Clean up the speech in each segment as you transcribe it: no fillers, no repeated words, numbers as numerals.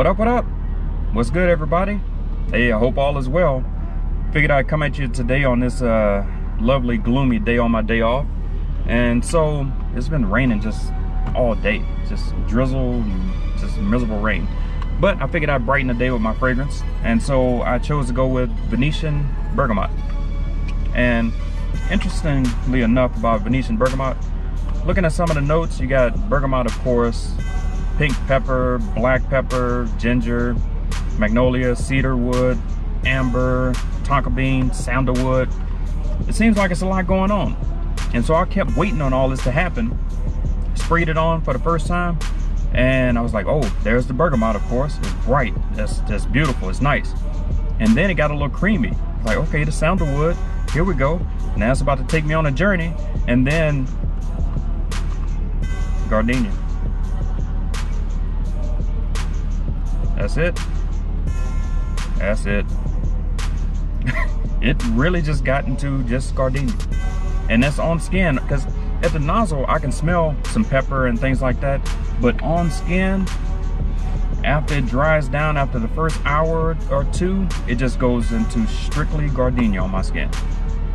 What up, what up? What's good, everybody? Hey, I hope all is well. Figured I'd come at you today on this lovely gloomy day on my day off. And so it's been raining just all day, just drizzle, just miserable rain. But I figured I'd brighten the day with my fragrance, and so I chose to go with Venetian Bergamot. And interestingly enough about Venetian Bergamot, looking at some of the notes, you got bergamot, of course, pink pepper, black pepper, ginger, magnolia, cedar wood, amber, tonka bean, sandalwood. It seems like it's a lot going on. And so I kept waiting on all this to happen. Sprayed it on for the first time, and I was like, oh, there's the bergamot, of course. It's bright, that's beautiful, it's nice. And then it got a little creamy. Like, okay, the sandalwood, here we go. Now it's about to take me on a journey. And then gardenia. That's it. That's it. It really just got into just gardenia. And that's on skin, because at the nozzle I can smell some pepper and things like that, but on skin, after it dries down, after the first hour or two, it just goes into strictly gardenia on my skin.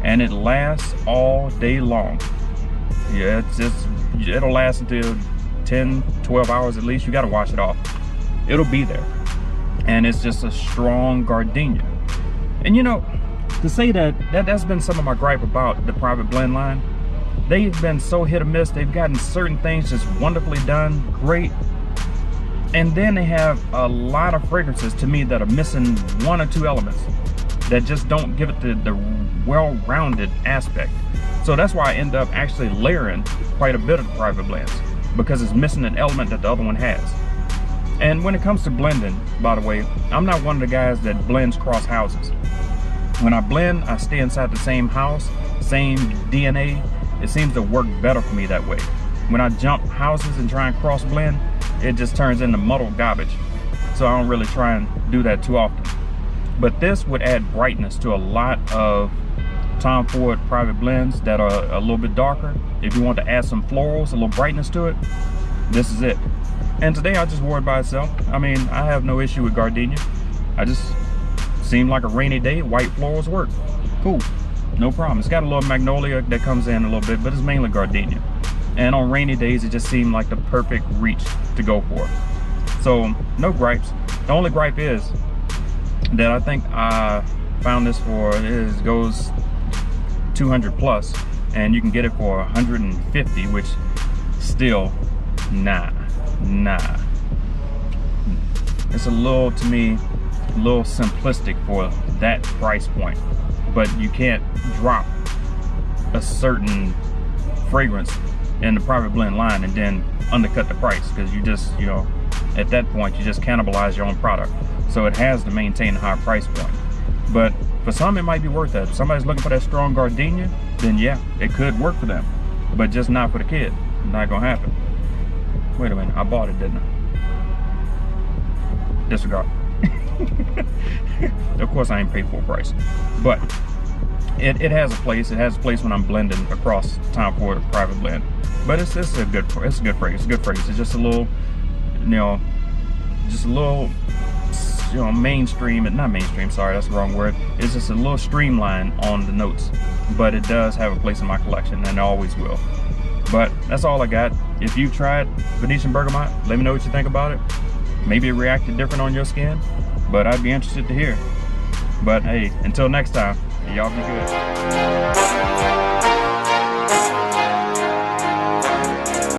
And it lasts all day long. Yeah, it'll last until 10, 12 hours at least. You gotta wash it off. It'll be there. And it's just a strong gardenia. And you know, to say that's been some of my gripe about the private blend line. They've been so hit or miss. They've gotten certain things just wonderfully done, great. And then they have a lot of fragrances to me that are missing one or two elements that just don't give it the well-rounded aspect. So that's why I end up actually layering quite a bit of the private blends, because it's missing an element that the other one has. And when it comes to blending, by the way, I'm not one of the guys that blends cross houses. When I blend, I stay inside the same house, same DNA. It seems to work better for me that way. When I jump houses and try and cross blend, it just turns into muddled garbage. So I don't really try and do that too often. But this would add brightness to a lot of Tom Ford private blends that are a little bit darker. If you want to add some florals, a little brightness to it, this is it. And today I just wore it by itself. I mean, I have no issue with gardenia. I just seemed like a rainy day, white florals work. Cool, no problem. It's got a little magnolia that comes in a little bit, but it's mainly gardenia. And on rainy days, it just seemed like the perfect reach to go for. So no gripes. The only gripe is that I think I found this for, it goes 200 plus, and you can get it for 150, which still, nah. It's a little, to me, a little simplistic for that price point. But you can't drop a certain fragrance in the private blend line and then undercut the price, because you just, you know, at that point you just cannibalize your own product. So it has to maintain a high price point. But for some, it might be worth that. If somebody's looking for that strong gardenia, then yeah, it could work for them, but just not for the kid. Not gonna happen. Wait a minute, I bought it, didn't I? Disregard. Of course I ain't paid full price, but it has a place. It has a place when I'm blending across Tom Ford private blend. But it's a good phrase. It's a good phrase. It's just a little, you know, mainstream. Not mainstream. Sorry, that's the wrong word. It's just a little streamline on the notes. But it does have a place in my collection, and it always will. But that's all I got. If you've tried Venetian Bergamot, let me know what you think about it. Maybe it reacted different on your skin, but I'd be interested to hear. But hey, until next time, y'all be good.